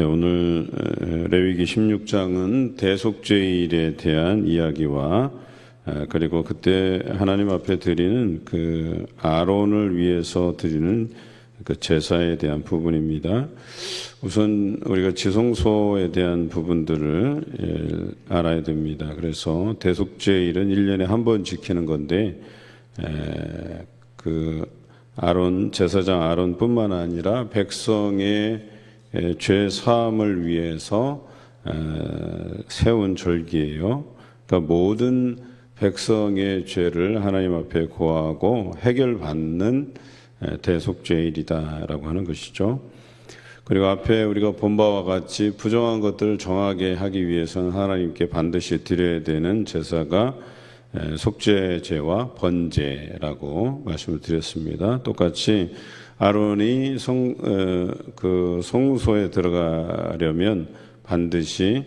오늘 레위기 16장은 대속죄일에 대한 이야기와 그리고 그때 하나님 앞에 드리는 그 아론을 위해서 드리는 그 제사에 대한 부분입니다. 우선 우리가 지성소에 대한 부분들을 알아야 됩니다. 그래서 대속죄일은 1년에 한 번 지키는 건데 그 아론 제사장 아론뿐만 아니라 백성의 죄 사함을 위해서 세운 절기예요. 그러니까 모든 백성의 죄를 하나님 앞에 고하고 해결받는 대속죄일이다라고 하는 것이죠. 그리고 앞에 우리가 본 바와 같이 부정한 것들을 정하게 하기 위해서는 하나님께 반드시 드려야 되는 제사가 속죄제와 번제라고 말씀을 드렸습니다. 똑같이 아론이 그 성소에 들어가려면 반드시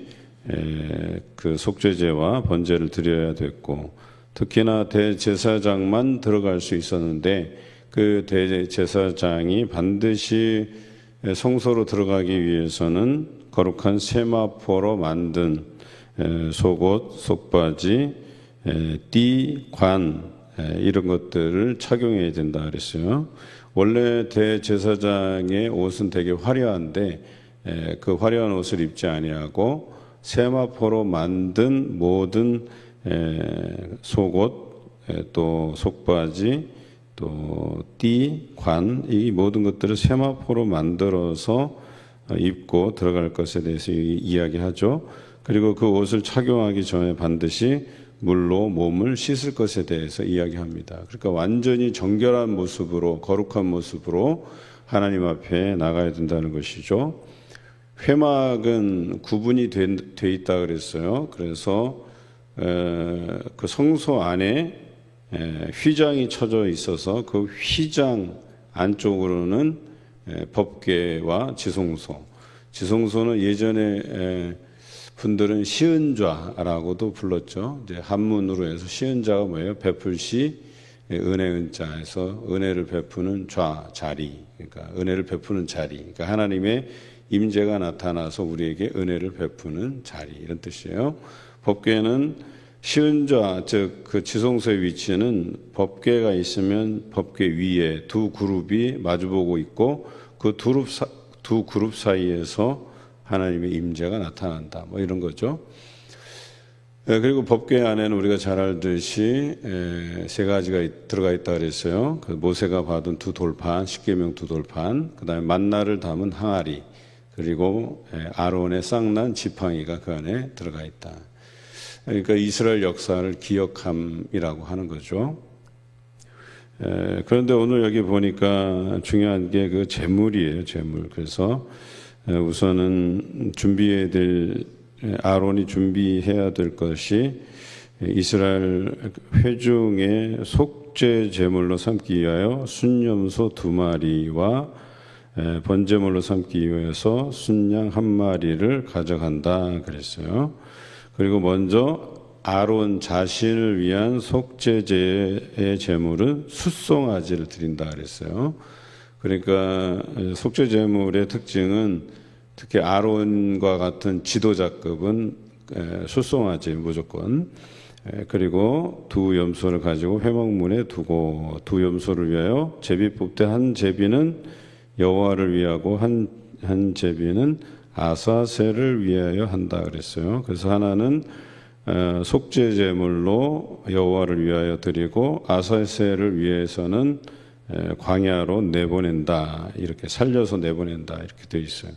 그 속죄제와 번제를 드려야 됐고, 특히나 대제사장만 들어갈 수 있었는데 그 대제사장이 반드시 성소로 들어가기 위해서는 거룩한 세마포로 만든 속옷, 속바지, 띠, 관 이런 것들을 착용해야 된다 그랬어요. 원래 대제사장의 옷은 되게 화려한데 그 화려한 옷을 입지 아니하고 세마포로 만든 모든 속옷, 또 속바지, 또 띠, 관 이 모든 것들을 세마포로 만들어서 입고 들어갈 것에 대해서 이야기하죠. 그리고 그 옷을 착용하기 전에 반드시 물로 몸을 씻을 것에 대해서 이야기합니다. 그러니까 완전히 정결한 모습으로, 거룩한 모습으로 하나님 앞에 나가야 된다는 것이죠. 회막은 구분이 돼 있다 그랬어요. 그래서 그 성소 안에 휘장이 쳐져 있어서 그 휘장 안쪽으로는 법궤와 지성소는 예전에 분들은 시은좌라고도 불렀죠. 이제 한문으로 해서 시은좌가 뭐예요? 베풀시 은혜 은자에서 은혜를 베푸는 자리. 그러니까 은혜를 베푸는 자리. 그러니까 하나님의 임재가 나타나서 우리에게 은혜를 베푸는 자리 이런 뜻이에요. 법궤는 시은좌 즉 그 지성소의 위치는 법궤가 있으면 법궤 위에 두 그룹이 마주보고 있고 그 두 그룹 사이에서 하나님의 임재가 나타난다. 뭐 이런 거죠. 그리고 법궤 안에는 우리가 잘 알듯이 세 가지가 들어가 있다 그랬어요. 그 모세가 받은 두 돌판, 십계명 두 돌판, 그다음에 만나를 담은 항아리, 그리고 아론의 쌍난 지팡이가 그 안에 들어가 있다. 그러니까 이스라엘 역사를 기억함이라고 하는 거죠. 그런데 오늘 여기 보니까 중요한 게 그 제물이에요. 제물. 그래서 우선은 준비해야 될 아론이 준비해야 될 것이 이스라엘 회중의 속죄 제물로 삼기 위하여 순염소 2마리와 번제물로 삼기 위해서 순양 1마리를 가져간다 그랬어요. 그리고 먼저 아론 자신을 위한 속죄제의 제물은 숫송아지를 드린다 그랬어요. 그러니까 속죄 제물의 특징은 특히 아론과 같은 지도자급은 숫송아지 무조건, 그리고 두 염소를 가지고 회막문에 두고 두 염소를 위하여 제비 뽑되 한 제비는 여호와를 위하고 한 제비는 아사셀을 위하여 한다 그랬어요. 그래서 하나는 속죄 제물로 여호와를 위하여 드리고 아사셀을 위해서는 광야로 내보낸다, 이렇게 살려서 내보낸다 이렇게 되어 있어요.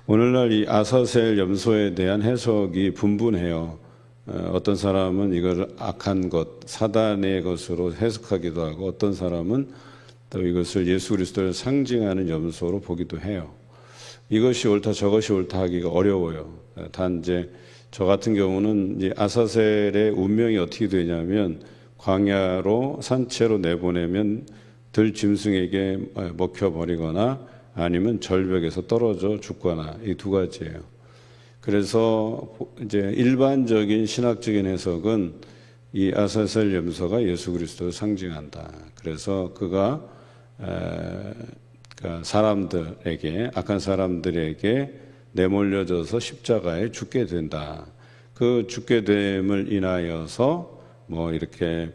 오늘날 이 아사셀 염소에 대한 해석이 분분해요. 어떤 사람은 이걸 악한 것, 사단의 것으로 해석하기도 하고, 어떤 사람은 또 이것을 예수 그리스도를 상징하는 염소로 보기도 해요. 이것이 옳다 저것이 옳다 하기가 어려워요. 단 이제 저 같은 경우는 이제 아사셀의 운명이 어떻게 되냐면 광야로 산채로 내보내면 들 짐승에게 먹혀버리거나 아니면 절벽에서 떨어져 죽거나 이 두 가지예요. 그래서 이제 일반적인 신학적인 해석은 이 아사셀 염소가 예수 그리스도를 상징한다. 그래서 그가 그러니까 사람들에게, 악한 사람들에게 내몰려져서 십자가에 죽게 된다. 그 죽게 됨을 인하여서 뭐 이렇게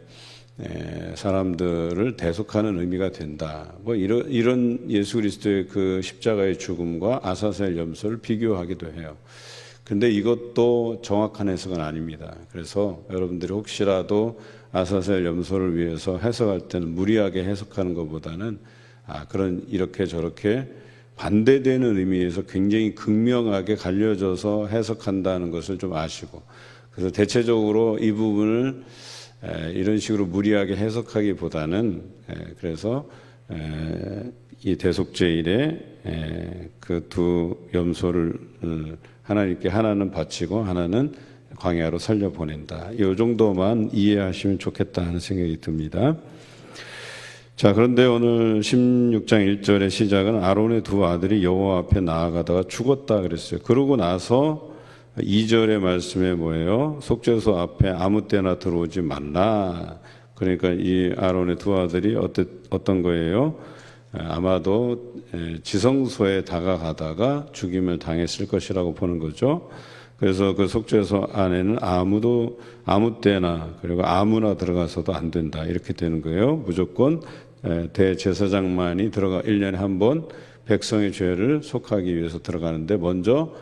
사람들을 대속하는 의미가 된다. 뭐 이런 예수 그리스도의 그 십자가의 죽음과 아사셀 염소를 비교하기도 해요. 근데 이것도 정확한 해석은 아닙니다. 그래서 여러분들이 혹시라도 아사셀 염소를 위해서 해석할 때는 무리하게 해석하는 것보다는 그런 이렇게 저렇게 반대되는 의미에서 굉장히 극명하게 갈려져서 해석한다는 것을 좀 아시고, 그래서 대체적으로 이 부분을 이런 식으로 무리하게 해석하기보다는 그래서 이 대속제일에 그 두 염소를 하나님께 하나는 바치고 하나는 광야로 살려보낸다. 이 정도만 이해하시면 좋겠다 하는 생각이 듭니다. 자, 그런데 오늘 16장 1절의 시작은 아론의 두 아들이 여호와 앞에 나아가다가 죽었다 그랬어요. 그러고 나서 2절의 말씀에 뭐예요? 속죄소 앞에 아무 때나 들어오지 말라. 그러니까 이 아론의 두 아들이 어떤 거예요? 아마도 지성소에 다가가다가 죽임을 당했을 것이라고 보는 거죠. 그래서 그 속죄소 안에는 아무 때나 그리고 아무나 들어가서도 안 된다. 이렇게 되는 거예요. 무조건 대제사장만이 1년에 한 번 백성의 죄를 속하기 위해서 들어가는데, 먼저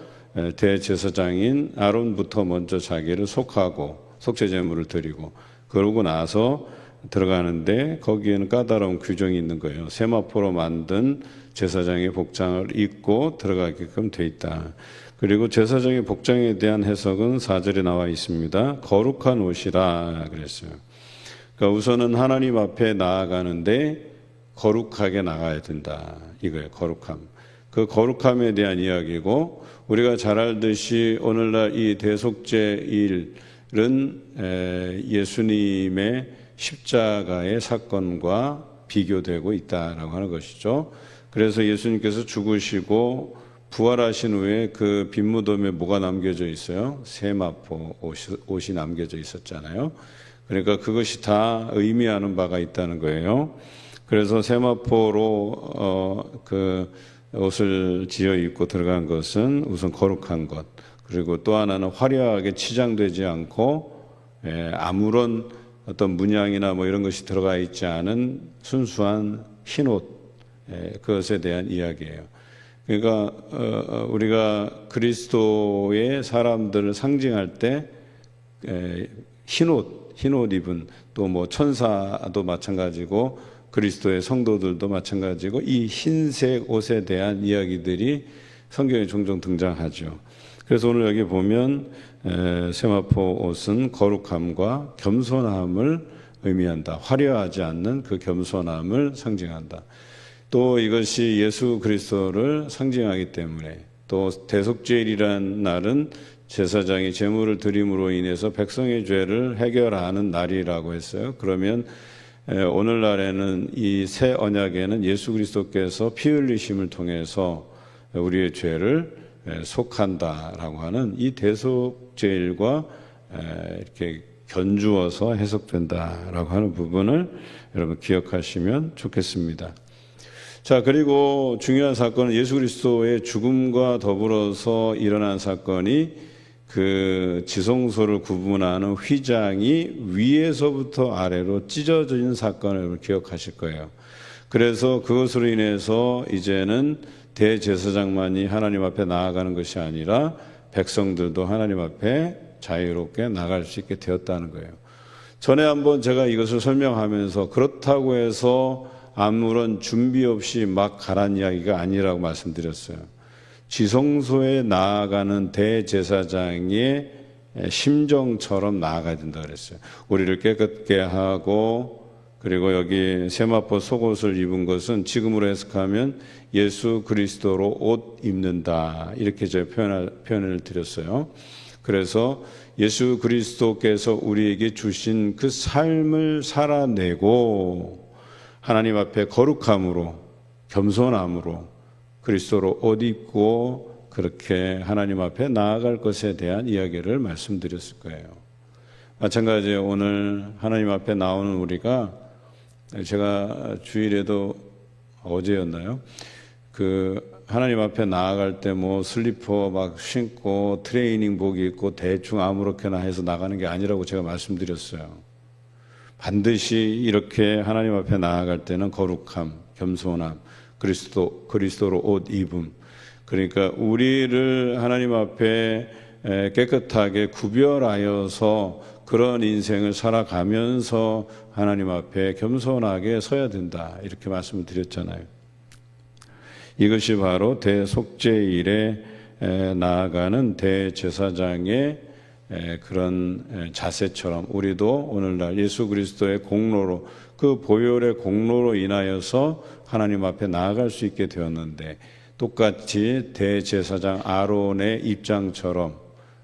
대제사장인 아론부터 먼저 자기를 속하고 속죄제물을 드리고 그러고 나서 들어가는데, 거기에는 까다로운 규정이 있는 거예요. 세마포로 만든 제사장의 복장을 입고 들어가게끔 돼 있다. 그리고 제사장의 복장에 대한 해석은 4절에 나와 있습니다. 거룩한 옷이라 그랬어요. 그러니까 우선은 하나님 앞에 나아가는데 거룩하게 나가야 된다. 이거예요. 거룩함. 그 거룩함에 대한 이야기고, 우리가 잘 알듯이 오늘날 이 대속죄일은 예수님의 십자가의 사건과 비교되고 있다라고 하는 것이죠. 그래서 예수님께서 죽으시고 부활하신 후에 그 빈무덤에 뭐가 남겨져 있어요? 세마포 옷이 남겨져 있었잖아요. 그러니까 그것이 다 의미하는 바가 있다는 거예요. 그래서 세마포로 그 옷을 지어 입고 들어간 것은 우선 거룩한 것, 그리고 또 하나는 화려하게 치장되지 않고 아무런 어떤 문양이나 뭐 이런 것이 들어가 있지 않은 순수한 흰옷, 그것에 대한 이야기예요. 그러니까 우리가 그리스도의 사람들을 상징할 때 흰옷 입은, 또 뭐 천사도 마찬가지고 그리스도의 성도들도 마찬가지고, 이 흰색 옷에 대한 이야기들이 성경에 종종 등장하죠. 그래서 오늘 여기 보면 세마포 옷은 거룩함과 겸손함을 의미한다. 화려하지 않는 그 겸손함을 상징한다. 또 이것이 예수 그리스도를 상징하기 때문에, 또 대속죄일이라는 날은 제사장이 제물을 드림으로 인해서 백성의 죄를 해결하는 날이라고 했어요. 그러면 오늘날에는 이 새 언약에는 예수 그리스도께서 피 흘리심을 통해서 우리의 죄를 속한다라고 하는 이 대속죄일과 이렇게 견주어서 해석된다라고 하는 부분을 여러분 기억하시면 좋겠습니다. 자, 그리고 중요한 사건은 예수 그리스도의 죽음과 더불어서 일어난 사건이 그 지성소를 구분하는 휘장이 위에서부터 아래로 찢어진 사건을 기억하실 거예요. 그래서 그것으로 인해서 이제는 대제사장만이 하나님 앞에 나아가는 것이 아니라 백성들도 하나님 앞에 자유롭게 나갈 수 있게 되었다는 거예요. 전에 한번 제가 이것을 설명하면서 그렇다고 해서 아무런 준비 없이 막 가란 이야기가 아니라고 말씀드렸어요. 지성소에 나아가는 대제사장의 심정처럼 나아가야 된다 그랬어요. 우리를 깨끗게 하고, 그리고 여기 세마포 속옷을 입은 것은 지금으로 해석하면 예수 그리스도로 옷 입는다, 이렇게 제가 표현을 드렸어요. 그래서 예수 그리스도께서 우리에게 주신 그 삶을 살아내고 하나님 앞에 거룩함으로, 겸손함으로 그리스도로 옷 입고 그렇게 하나님 앞에 나아갈 것에 대한 이야기를 말씀드렸을 거예요. 마찬가지로 오늘 하나님 앞에 나오는 우리가, 제가 주일에도 어제였나요? 하나님 앞에 나아갈 때 뭐 슬리퍼 막 신고 트레이닝복 입고 대충 아무렇게나 해서 나가는 게 아니라고 제가 말씀드렸어요. 반드시 이렇게 하나님 앞에 나아갈 때는 거룩함, 겸손함, 그리스도로 옷 입음. 그러니까 우리를 하나님 앞에 깨끗하게 구별하여서 그런 인생을 살아가면서 하나님 앞에 겸손하게 서야 된다. 이렇게 말씀을 드렸잖아요. 이것이 바로 대속죄일에 나아가는 대제사장의 그런 자세처럼 우리도 오늘날 예수 그리스도의 공로로 그 보혈의 공로로 인하여서 하나님 앞에 나아갈 수 있게 되었는데 똑같이 대제사장 아론의 입장처럼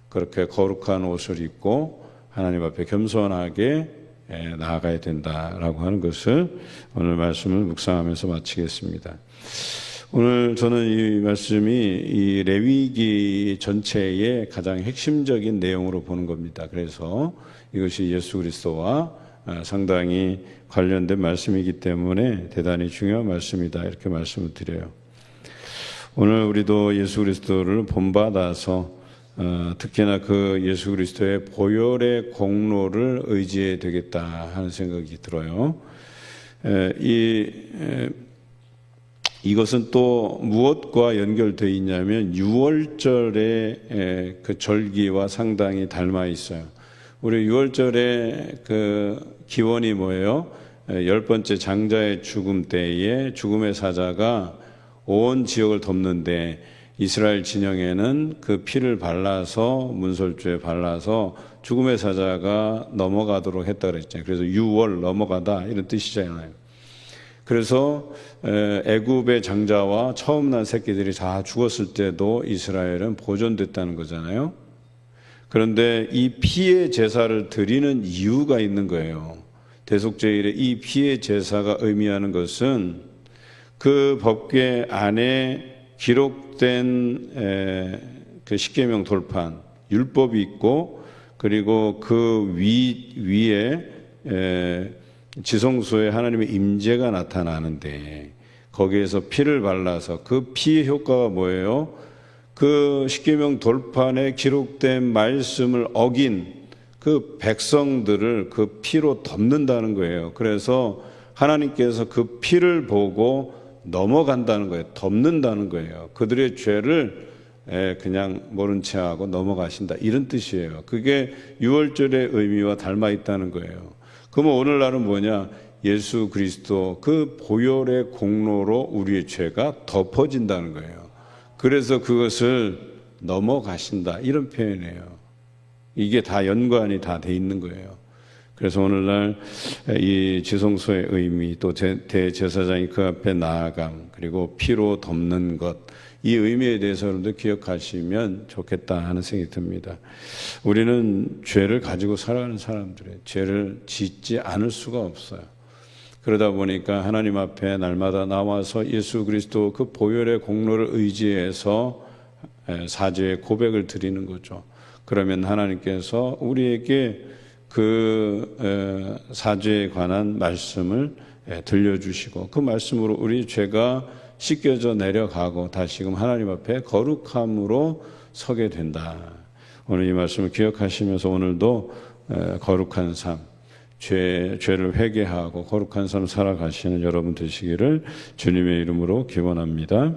그렇게 거룩한 옷을 입고 하나님 앞에 겸손하게 나아가야 된다라고 하는 것을 오늘 말씀을 묵상하면서 마치겠습니다. 오늘 저는 이 말씀이 이 레위기 전체의 가장 핵심적인 내용으로 보는 겁니다. 그래서 이것이 예수 그리스도와 상당히 관련된 말씀이기 때문에 대단히 중요한 말씀이다 이렇게 말씀을 드려요. 오늘 우리도 예수 그리스도를 본받아서 특히나 그 예수 그리스도의 보혈의 공로를 의지해야 되겠다 하는 생각이 들어요. 이것은 또 무엇과 연결되어 있냐면 유월절의 그 절기와 상당히 닮아 있어요. 우리 유월절의 그 기원이 뭐예요? 10번째 장자의 죽음 때에 죽음의 사자가 온 지역을 덮는데 이스라엘 진영에는 그 피를 발라서 문설주에 발라서 죽음의 사자가 넘어가도록 했다 그랬잖아요. 그래서 유월 넘어가다 이런 뜻이잖아요. 그래서 애굽의 장자와 처음 난 새끼들이 다 죽었을 때도 이스라엘은 보존됐다는 거잖아요. 그런데 이 피의 제사를 드리는 이유가 있는 거예요. 대속죄일에 이 피의 제사가 의미하는 것은 그 법궤 안에 기록된 그 십계명 돌판 율법이 있고 그리고 그 위에 지성소에 하나님의 임재가 나타나는데 거기에서 피를 발라서 그 피의 효과가 뭐예요? 그 십계명 돌판에 기록된 말씀을 어긴 그 백성들을 그 피로 덮는다는 거예요. 그래서 하나님께서 그 피를 보고 넘어간다는 거예요. 덮는다는 거예요. 그들의 죄를 그냥 모른 채 하고 넘어가신다 이런 뜻이에요. 그게 유월절의 의미와 닮아 있다는 거예요. 그러면 오늘날은 뭐냐? 예수 그리스도 그 보혈의 공로로 우리의 죄가 덮어진다는 거예요. 그래서 그것을 넘어가신다 이런 표현이에요. 이게 다 연관이 다 돼 있는 거예요. 그래서 오늘날 이 지성소의 의미 또 대제사장이 그 앞에 나아감 그리고 피로 덮는 것 이 의미에 대해서 여러분들 기억하시면 좋겠다 하는 생각이 듭니다. 우리는 죄를 가지고 살아가는 사람들이에요. 죄를 짓지 않을 수가 없어요. 그러다 보니까 하나님 앞에 날마다 나와서 예수 그리스도 그 보혈의 공로를 의지해서 사죄의 고백을 드리는 거죠. 그러면 하나님께서 우리에게 그 사죄에 관한 말씀을 들려주시고 그 말씀으로 우리 죄가 씻겨져 내려가고 다시금 하나님 앞에 거룩함으로 서게 된다. 오늘 이 말씀을 기억하시면서 오늘도 거룩한 삶, 죄를 회개하고 거룩한 삶 살아가시는 여러분 되시기를 주님의 이름으로 기원합니다.